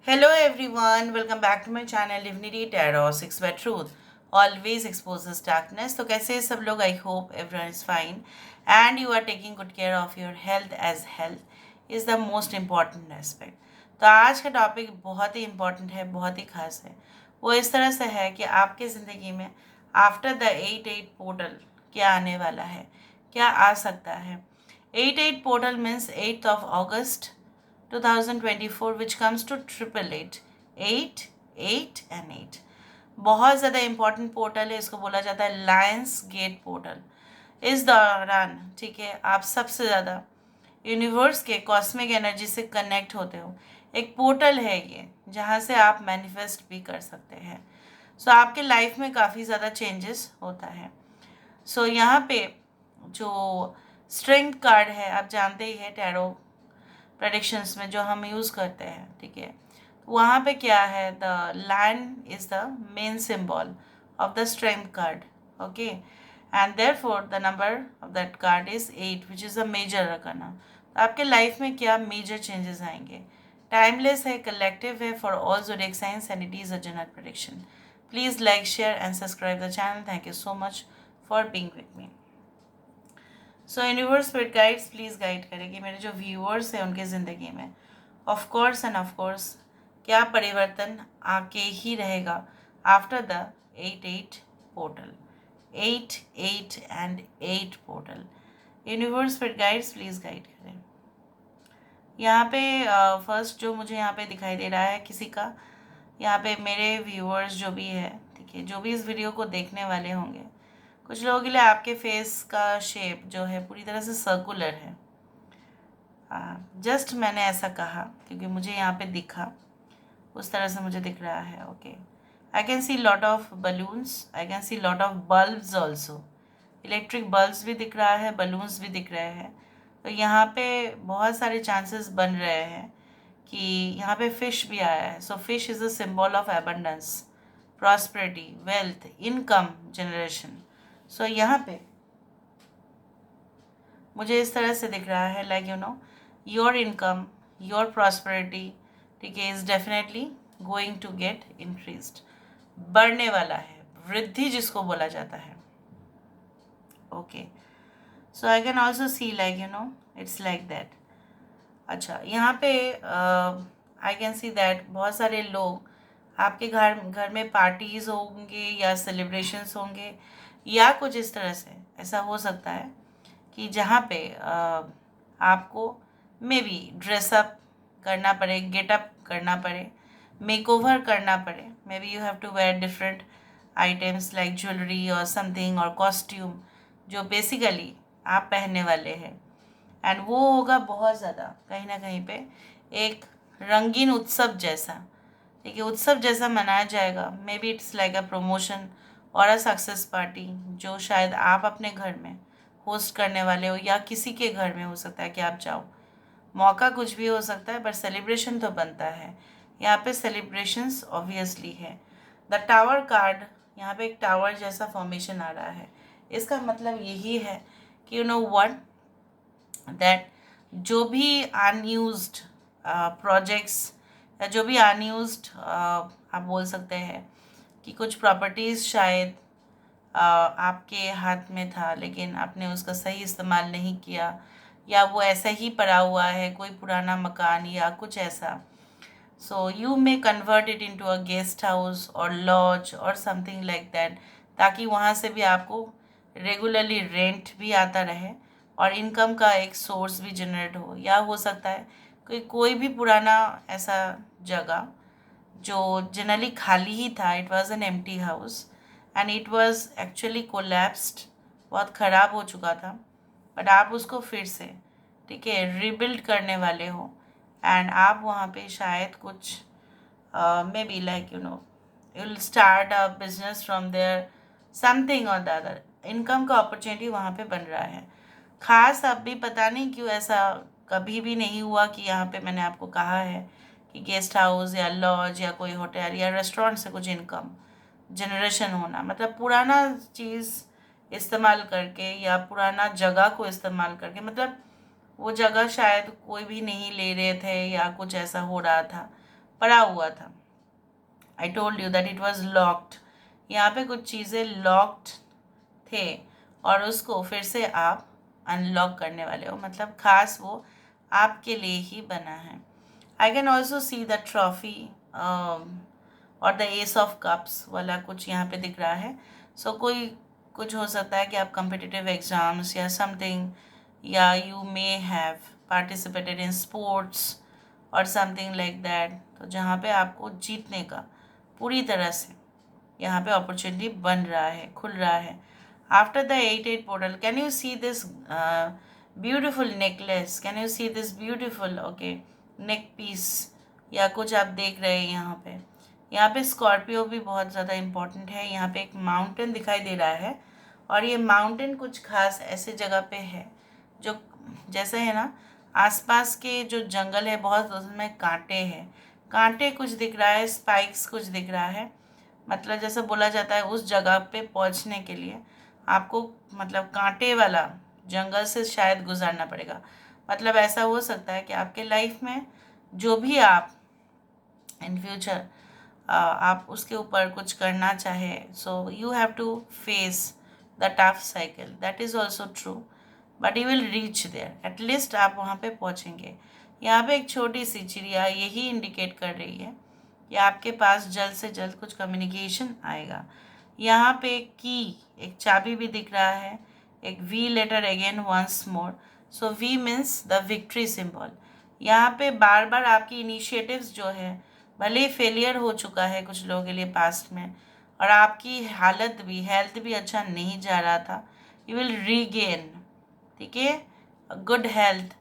Hello everyone, welcome back to my channel Divinity Tarot 6 by Truth. Always exposes darkness. तो कैसे हैं सब लोग? I hope everyone is fine and you are taking good care of your health as health is the most important aspect. तो आज का topic बहुत ही important है, बहुत ही खास है। वो इस तरह से है कि आपकी ज़िंदगी में आफ्टर द 8-8 पोर्टल क्या आने वाला है, क्या आ सकता है। 8-8 portal means 8th of August 2024 which comes to 888 8 8 and 8। बहुत ज़्यादा इम्पॉर्टेंट पोर्टल है, इसको बोला जाता है लायंस गेट पोर्टल। इस दौरान ठीक है आप सबसे ज़्यादा यूनिवर्स के कॉस्मिक एनर्जी से कनेक्ट होते हो। एक पोर्टल है ये जहाँ से आप मैनिफेस्ट भी कर सकते हैं। सो आपके लाइफ में काफ़ी ज़्यादा चेंजेस होता है। सो यहाँ पे जो स्ट्रेंथ कार्ड है आप जानते ही है टैरो प्रेडिक्शंस में जो हम यूज़ करते हैं, ठीक है। वहाँ पे क्या है, the land is the main symbol of the strength card, okay. And therefore the number of that card is 8 which is a major रखना। तो आपके लाइफ में क्या मेजर चेंजेस आएंगे। टाइमलेस है, कलेक्टिव है for all zodiac signs and it is a general prediction. Please like share and subscribe the channel. Thank you so much for being with me. So universe spirit guides please guide करें कि मेरे जो viewers हैं उनकी ज़िंदगी में of course and of course क्या परिवर्तन आके ही रहेगा after the 8-8 portal. 8-8 and 8 portal. Universe spirit guides please guide करें। यहाँ पे फर्स्ट जो मुझे यहाँ पे दिखाई दे रहा है किसी का, यहाँ पे मेरे व्यूअर्स जो भी है, ठीक है, जो भी इस वीडियो को देखने वाले होंगे, कुछ लोगों के लिए आपके फेस का शेप जो है पूरी तरह से सर्कुलर है। जस्ट मैंने ऐसा कहा क्योंकि मुझे यहाँ पे दिखा, उस तरह से मुझे दिख रहा है, okay. I can see lot of balloons, I can see lot of bulbs also. Electric bulbs भी दिख रहा है, बलून्स भी दिख रहे हैं। तो यहाँ पे बहुत सारे चांसेस बन रहे हैं कि यहाँ पे फिश भी आया है। So fish is a symbol of abundance, prosperity, wealth, income generation. So यहाँ पे मुझे इस तरह से दिख रहा है like your income, your prosperity, ठीक है, is definitely going to get increased, बढ़ने वाला है, वृद्धि जिसको बोला जाता है, okay. So I can also see like it's like that. अच्छा, यहाँ पे आई कैन सी दैट बहुत सारे लोग आपके घर घर में पार्टीज़ होंगे या सेलिब्रेशंस होंगे या कुछ इस तरह से ऐसा हो सकता है कि जहाँ पे आपको मे बी ड्रेसअप करना पड़े, गेटअप करना पड़े, मेकओवर करना पड़े। Maybe you have to wear different items like jewellery और समथिंग और कॉस्ट्यूम जो बेसिकली आप पहनने वाले हैं। एंड वो होगा बहुत ज़्यादा कहीं ना कहीं पे एक रंगीन उत्सव जैसा, ठीक है, उत्सव जैसा मनाया जाएगा। May be it's like a promotion और अ सक्सेस पार्टी जो शायद आप अपने घर में होस्ट करने वाले हो या किसी के घर में हो सकता है कि आप जाओ। मौका कुछ भी हो सकता है पर सेलिब्रेशन तो बनता है। यहाँ पे सेलिब्रेशंस ऑब्वियसली है। द टावर कार्ड, यहाँ पे एक टावर जैसा फॉर्मेशन आ रहा है। इसका मतलब यही है कि यू नो व्हाट, दैट जो भी अनयूज्ड प्रोजेक्ट्स या जो भी अनयूज्ड आप बोल सकते हैं कि कुछ प्रॉपर्टीज़ शायद आपके हाथ में था लेकिन आपने उसका सही इस्तेमाल नहीं किया या वो ऐसा ही पड़ा हुआ है, कोई पुराना मकान या कुछ ऐसा। So you may convert it into a guest house और लॉज और समथिंग लाइक दैट, ताकि वहाँ से भी आपको रेगुलरली रेंट भी आता रहे और इनकम का एक सोर्स भी जनरेट हो। या हो सकता है कि कोई भी पुराना ऐसा जगह जो जनरली खाली ही था, it was an empty house and it was actually collapsed, बहुत ख़राब हो चुका था, बट आप उसको फिर से, ठीक है, रीबिल्ड करने वाले हो। एंड आप वहाँ पे शायद कुछ maybe like you will start a business from there, something और द अदर। इनकम का अपॉर्चुनिटी वहाँ पे बन रहा है। ख़ास अब भी पता नहीं क्यों ऐसा कभी भी नहीं हुआ कि यहाँ पे मैंने आपको कहा है कि गेस्ट हाउस या लॉज या कोई होटल या रेस्टोरेंट से कुछ इनकम जनरेशन होना, मतलब पुराना चीज़ इस्तेमाल करके या पुराना जगह को इस्तेमाल करके, मतलब वो जगह शायद कोई भी नहीं ले रहे थे या कुछ ऐसा हो रहा था, पड़ा हुआ था। I told you that it was locked. यहाँ पे कुछ चीज़ें लॉक्ड थे और उसको फिर से आप अनलॉक करने वाले हो, मतलब खास वो आपके लिए ही बना है। आई can also see the trophy और द एस ऑफ कप्स वाला कुछ यहाँ पे दिख रहा है। सो कोई कुछ हो सकता है कि आप कम्पिटिटिव एग्ज़ाम्स या समथिंग, या you may have participated in sports और समथिंग लाइक दैट, तो जहाँ पे आपको जीतने का पूरी तरह से यहाँ पे अपॉर्चुनिटी बन रहा है, खुल रहा है। After the 8-8 portal, can you see this beautiful necklace, can you see this beautiful okay neck piece, या कुछ आप देख रहे हैं यहाँ पे स्कॉर्पियो भी बहुत ज़्यादा इम्पोर्टेंट है। यहाँ पे एक माउंटेन दिखाई दे रहा है और ये माउंटेन कुछ खास ऐसे जगह पे है जो जैसे है ना, आसपास के जो जंगल है बहुत, उसमें कांटे हैं, कांटे कुछ दिख रहा है, स्पाइक्स कुछ दिख रहा है। मतलब जैसे बोला जाता है उस जगह पे पहुंचने के लिए आपको मतलब कांटे वाला जंगल से शायद गुजारना पड़ेगा। मतलब ऐसा हो सकता है कि आपके लाइफ में जो भी आप इन फ्यूचर आप उसके ऊपर कुछ करना चाहे, so you have to face the tough cycle, that is also true, but you will reach there, at least आप वहाँ पे पहुँचेंगे। यहाँ पे एक छोटी सी चिड़िया यही इंडिकेट कर रही है कि आपके पास जल्द से जल्द कुछ कम्युनिकेशन आएगा। यहाँ पे एक चाबी भी दिख रहा है, एक V letter again once more, so V means the victory symbol. यहाँ पे बार बार आपकी इनिशिएटिव्स जो है, भले ही फेलियर हो चुका है कुछ लोगों के लिए पास्ट में, और आपकी हालत भी, हेल्थ भी अच्छा नहीं जा रहा था, यू विल रीगेन, ठीक है, good health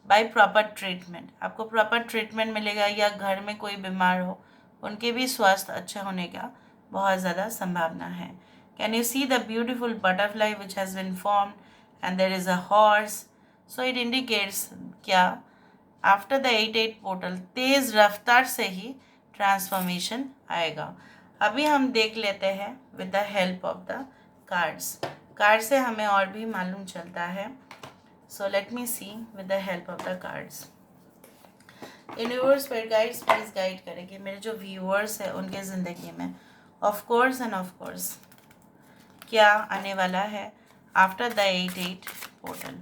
by proper treatment. आपको प्रॉपर ट्रीटमेंट मिलेगा, या घर में कोई बीमार हो उनके भी स्वास्थ्य अच्छा होने का बहुत ज़्यादा संभावना है। Can you see the beautiful butterfly which has been formed and there is a horse, so it indicates क्या, आफ्टर द 8-8 पोर्टल तेज़ रफ्तार से ही ट्रांसफॉर्मेशन आएगा। अभी हम देख लेते हैं with the help of the cards. Card से हमें और भी मालूम चलता है। So let me see with the help of the cards. Universe पर गाइड्स प्लीज गाइड करें कि मेरे जो व्यूअर्स हैं उनके ज़िंदगी में of course and of course क्या आने वाला है after the 8-8 portal.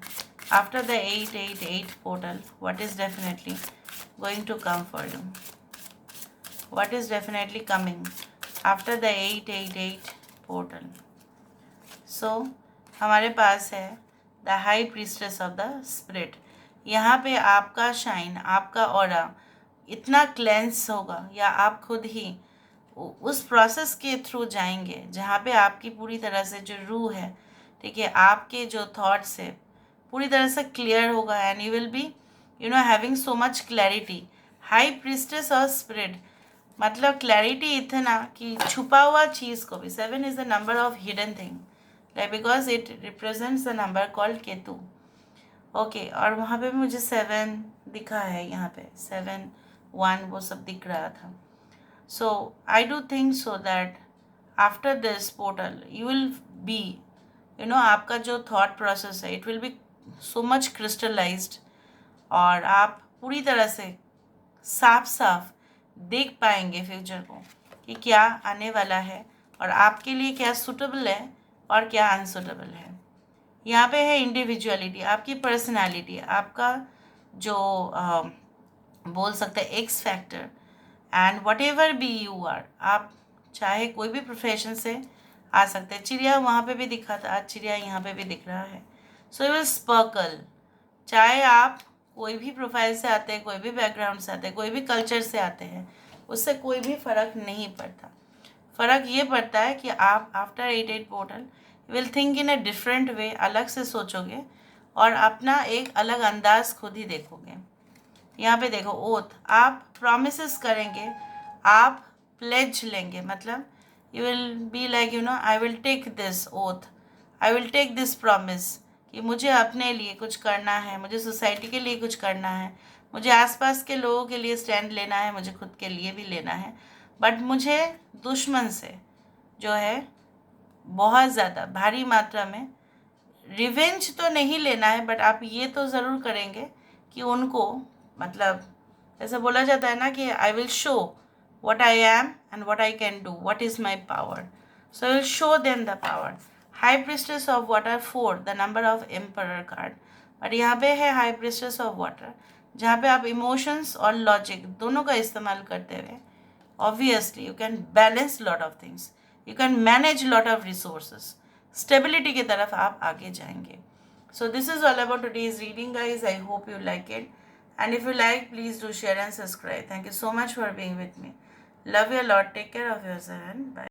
After the 8-8-8 portal, what is definitely going to come for you? What is definitely coming after the 8-8-8 portal? So हमारे पास है the high priestess of the spirit. यहाँ पे आपका shine, आपका ऑरा इतना क्लेंस होगा, या आप खुद ही उस प्रोसेस के थ्रू जाएंगे जहाँ पे आपकी पूरी तरह से जो रूह है, ठीक है, आपके जो थॉट्स है पूरी तरह से क्लियर होगा, and you will be having so much clarity. High priestess और स्पिरिट मतलब क्लैरिटी इतना कि छुपा हुआ चीज़ को भी, 7 is the number of hidden thing, like because it represents the number called Ketu. Okay, और वहाँ पे भी मुझे 7 दिखा है, यहाँ पे 7, 1 वो सब दिख रहा था। So I do think so that after this portal you will be आपका जो थॉट प्रोसेस है it will be so much crystallized, और आप पूरी तरह से साफ साफ देख पाएंगे फ्यूचर को कि क्या आने वाला है और आपके लिए क्या सूटेबल है और क्या अनसूटेबल है। यहाँ पे है इंडिविजुअलिटी, आपकी पर्सनालिटी, आपका जो बोल सकते हैं X factor, and whatever be you are, आप चाहे कोई भी प्रोफेशन से आ सकते हैं। चिड़िया वहाँ पे भी दिखा था, आज चिड़िया यहाँ पे भी दिख रहा है। सो यू विल स्पर्कल, चाहे आप कोई भी प्रोफाइल से आते हैं, कोई भी बैकग्राउंड से आते हैं, कोई भी कल्चर से आते हैं, उससे कोई भी फ़र्क नहीं पड़ता। फ़र्क ये पड़ता है कि आप after 8-8 portal will think in a different way, अलग से सोचोगे और अपना एक अलग अंदाज खुद ही देखोगे। यहाँ पे देखो ओथ, आप प्रॉमिसेस करेंगे, आप प्लेज लेंगे, मतलब you will be like I will take this oath, I will take this promise कि मुझे अपने लिए कुछ करना है, मुझे सोसाइटी के लिए कुछ करना है, मुझे आसपास के लोगों के लिए स्टैंड लेना है, मुझे खुद के लिए भी लेना है, बट मुझे दुश्मन से जो है बहुत ज़्यादा भारी मात्रा में रिवेंज तो नहीं लेना है, बट आप ये तो ज़रूर करेंगे कि उनको मतलब ऐसा बोला जाता है ना कि I will show what I am and what I can do, what is my power. So I will show them the power. High priestess of water 4, the number of emperor card. और यहाँ पे है high priestess of water, जहाँ पे आप emotions और logic दोनों का इस्तेमाल करते हुए obviously you can balance lot of things, you can manage lot of resources, stability की तरफ आप आगे जाएंगे. So this is all about today's reading, guys. I hope you like it. And if you like, please do share and subscribe. Thank you so much for being with me. Love you a lot. Take care of yourself and bye.